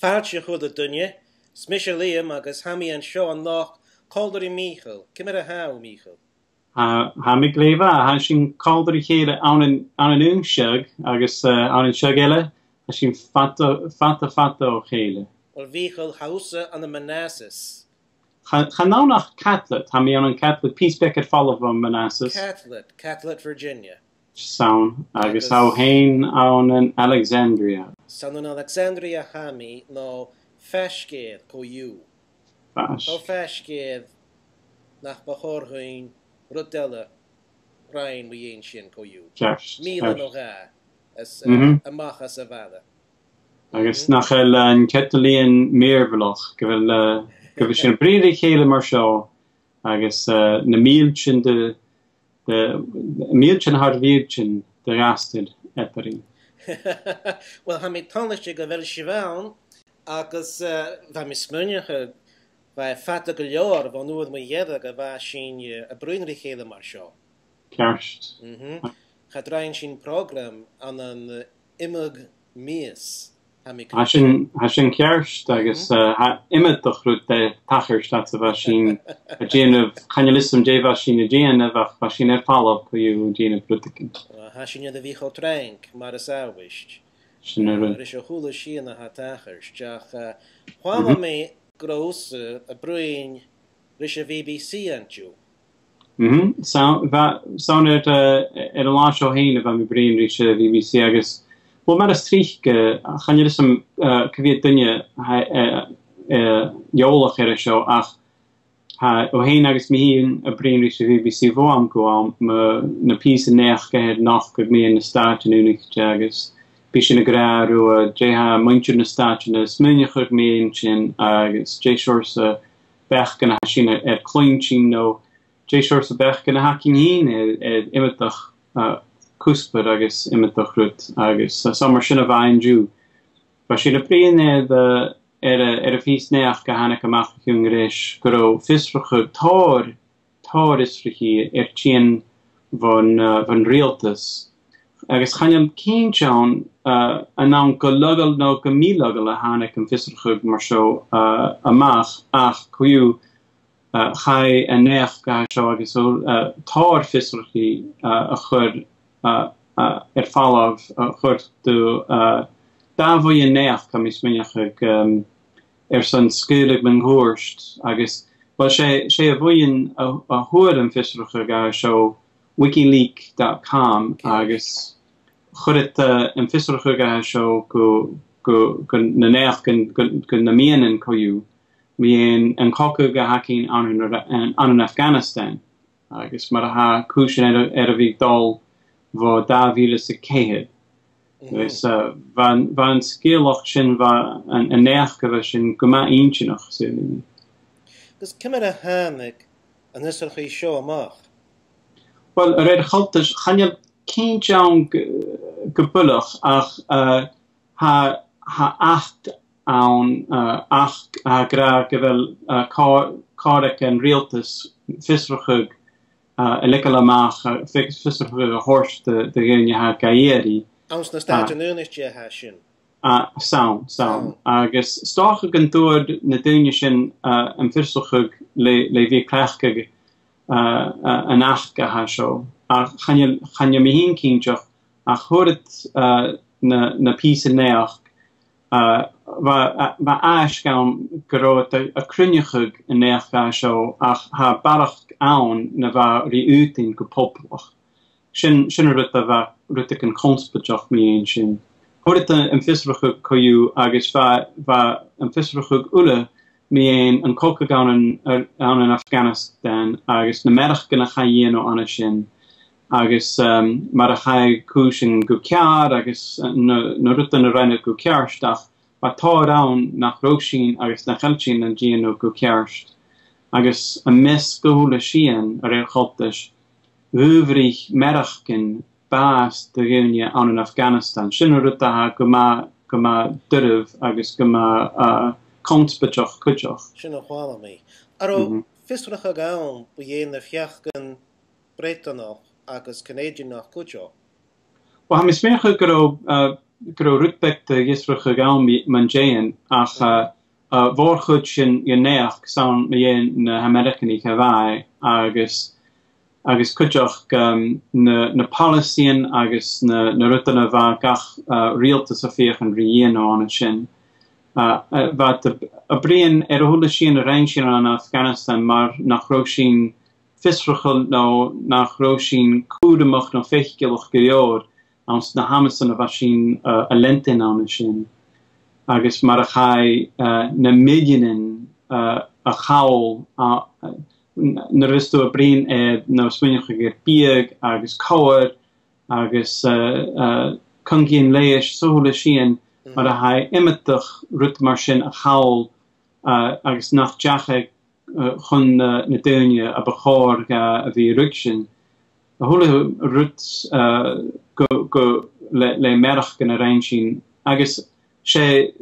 Fáilte chud a duine, Micheal agus hami an seo an nach Còmhradh Micheal. Còmhradh how Micheal? Micheal ha sin Còmhradh chéile an an únseag agus an seag eile ha sin fata ó chéile. Well Micheal hausa an the Manassas. Cha ná nach Catholic, ha mi an Catholic peacebecker follow van Manassas. Catholic Virginia. Sound agus how hain an Alexandria. San an Alexandria hami no feiscéad coú. Ó feiscéad nach bachorthain rudella rain we ein sin coú. Míle no ga as a-mach as a bhada. Agus nach an Ketalíon méarbhlach go bhfuil sin bríide chéile mar seo agus na míltin de míltin har víltin de rasted eparí. Well, ha mi taniste go bhfuil sibháin agus bheit mi smúnecha bheit fata go leor bh nuad mo dhéad go bheit sin a brúnaí chéile mar seo. Cearst. Cha drain sin program an an imig míos. Ha sin cearst agus imime do chrút de tachar dat a bheit sin a déanamh chanelism dé bheit sin a déanamh bheit sin fallach chuú déanamh brutacin. Ha sin a bhícho tránk mar a sáhaist. Sin is a chúla sin a ha tachars. Teach chuála mé grós a bruin ris a BhBC antú. Sound ar a lá seo héine bheit mi brion ris a BhBC agus well, mar a strich chanelism cyfiad dunne jólach ar a seo ach ó héin agus mi hín a brion ris a BhBC bhó am go am na pís a neach gahead nach go mé na stáit an únig agus bí sin a gráú dé ha muintir na stáit na smúne chud mé sin agus dé seir sa bech gan sin ar cloin sin nó dé seir sa bech gan hacin hín imimeach cúspad agus imimeach rút agus samar sin a bhain dú. Ba sin a brion ar a fís neach go hanna amach chun rééis go ró fhiosrachaidh táir isrichi ar tíon van rialtas. Agus channeam céinteán an ná go lugal nó go mílugal a hanna an fhiosrachaidh mar seo a-mach ach chuú chai a neach ga seo agus táir fhiosrachaidh a chur ar fallach chur do dámhaí a neach kam is minneach san scuúlaigh man ghúirst agus well sé a bhuiin a thuair an fhiosrachaidh ga seo Wikileaks.com agus churit an fhiosrachaidh ga seo go na neach go na mianan coú mi an cocu go hacinn an an Afghanistan agus mar a ha cúsin ar a bhí dul bh dáhíle sa céhead. Dus van scéalach sin an neach go bheith sin go ma intinach sin. Gus cumad a tháinig an isirchaí seo amach? Well, a réad chaltas chaneal céinteán go bullach ach ha acht an ach gra go bhfuil cáraic an rialtas fhiosrachaidh a liceal a-mach fhiosrachaidh a thórt de ghéine ha gaéirí. Ans na stáit an úniste ha sin? Sound. Agus stácha gan dúir na duine sin an fhiosrachaidh le bhí cleachcaigh an achca ha seo. Channe mi hín cínteach a chuirit na písa neach ba ais gan go raibh a crunnechuig a neach ga seo ach ha baracht ann na bha rí útain go poblach. Sin rut a bheith ruta an conspateach mi sin. Chuirit an fhiosrachaidh coú agus bha an fhiosrachaidh ula mi an coca gan an Afghanistan agus na merach gan a chaíanú anna sin agus mar a chaid cúsin go cear agus na ruta na reinne go cearstach ba tá ann nach roisin agus na cheiltín an díanú go cearst. Agus a mes gohúla sían a réir chaltas bhuaimhrích merachcin bás de ghéine an Afghanistan. Sin ruta ha go ma duibh agus go ma conspateach cuideach. Sin a chála mí. Aró fhiosrachaidh ann bu dhéanamh fiachgan Breitánach agus Canadianach cuideach? Well, ha mi smécha go rutbek de fhiosrachaidh gael man jean ach vorchud sin neach sound me na American Hawaii agus kujoch na Palestine agus na rutana va gach realtas a fechen rien an sin wat a brein hole sin a reinsin an Afghanistan mar nach rosin fhiosrachaidh no nach rosin kudemach no fechgeloch gejoor ans na Hamasan a sin a lentin an sin agus mar a chai na millionen a chawl na risto a brein no swinige gur bieg agus coward agus kungin leish sohole sin mar a hai imetach rut mar sin a chawl agus nach jache chun na dunje a bechor a vi ruksin a hole rut go le merach gan a reinsin agus sé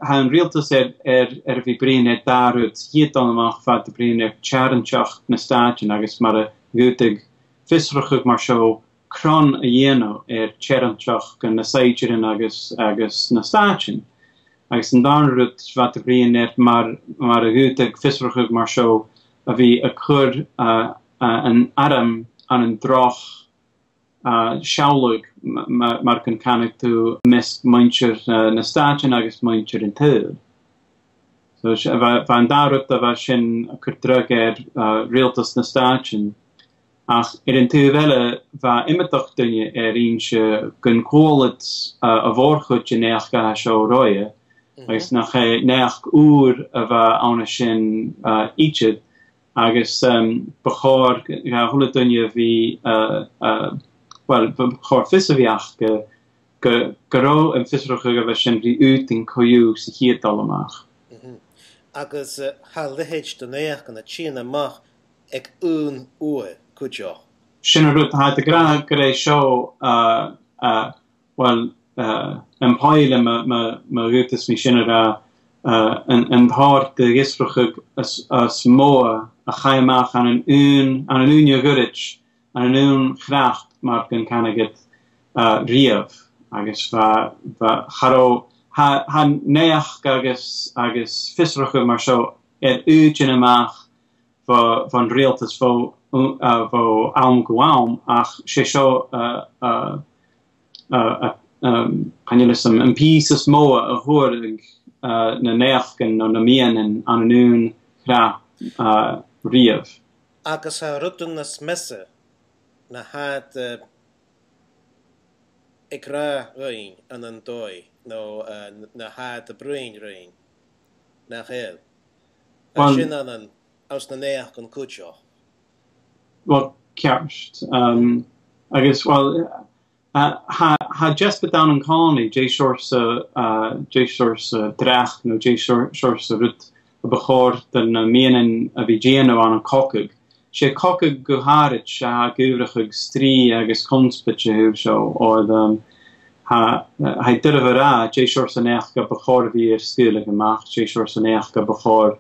han realtas vi brein darut hiet anach wat de brein tjarenchacht na staatjen agus mar a gutig fhiosrachaidh mar seo kran a dhéano tjarenchacht gan na saitjerin agus na staatjen agus an darut wat de brein mar a gutig fhiosrachaidh mar seo a vi a chur an adam an an droch sjálug mar kan cannig tú mis muintir na staatjen agus muintir in tuil. So van darut a sin chur drug realtas na staatjen ach in tuile va imetach dunne inse gun kólet a vorchud in neach ga seo roie agus nach neach úr a anna sin ichid agus bechor hole dunne vi wel, chor fhiosrachaidh go an fhiosrachaidh sin bhí út in coú sa chiad a-mach. Agus ha lihéid do neach an a tíana a-mach ag ún ua cúteach. Sin a rút ha de gra go é seo well an páile ma rútas mi sin an thart de fhiosrachaidh as móa a chaimach an an úne gurit an an ún chracht mar gan canigit riamh agus charó ha neach agus fhiosrachaidh mar seo útin amach van realtas vo am goam ach sé seo canjulism an písas móa a thuirigh na neachgan no na mianan an an ún chra riamh. Agus ha rutun na smesse na had ik ra rein an an dói no na had a brein rein na hel sin an aus na neach an cúteach. Well, ceart agus well ha just bit down an colony J source drach no J source rut a bechor den mianan a vi géano an chogaidh. Sé chogaidh go háirit se gúrachaigh strí agus conspite hu seo or ha duibh rá J source an each go bechor a vi scuúla a-mach J source an eich go bechor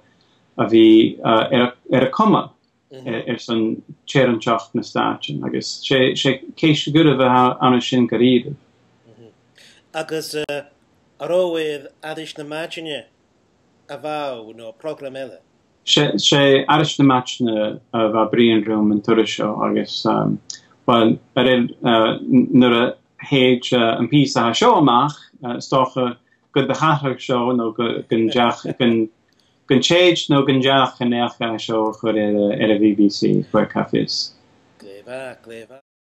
a vi a Còmhradh san tjarenchacht na staatjen agus sé céis go bheith an sin go riamh. Agus aróid aithris na maidine a bhá nó program eile. sé aithris na maidine a bheith brian rom an tuaire seo agus well nuair a héad an píos a seo amach stocha go de chathach seo nó gun chéad nó gun deach an neach seo chur ar a BhBC chuir cafés. Gléimhe.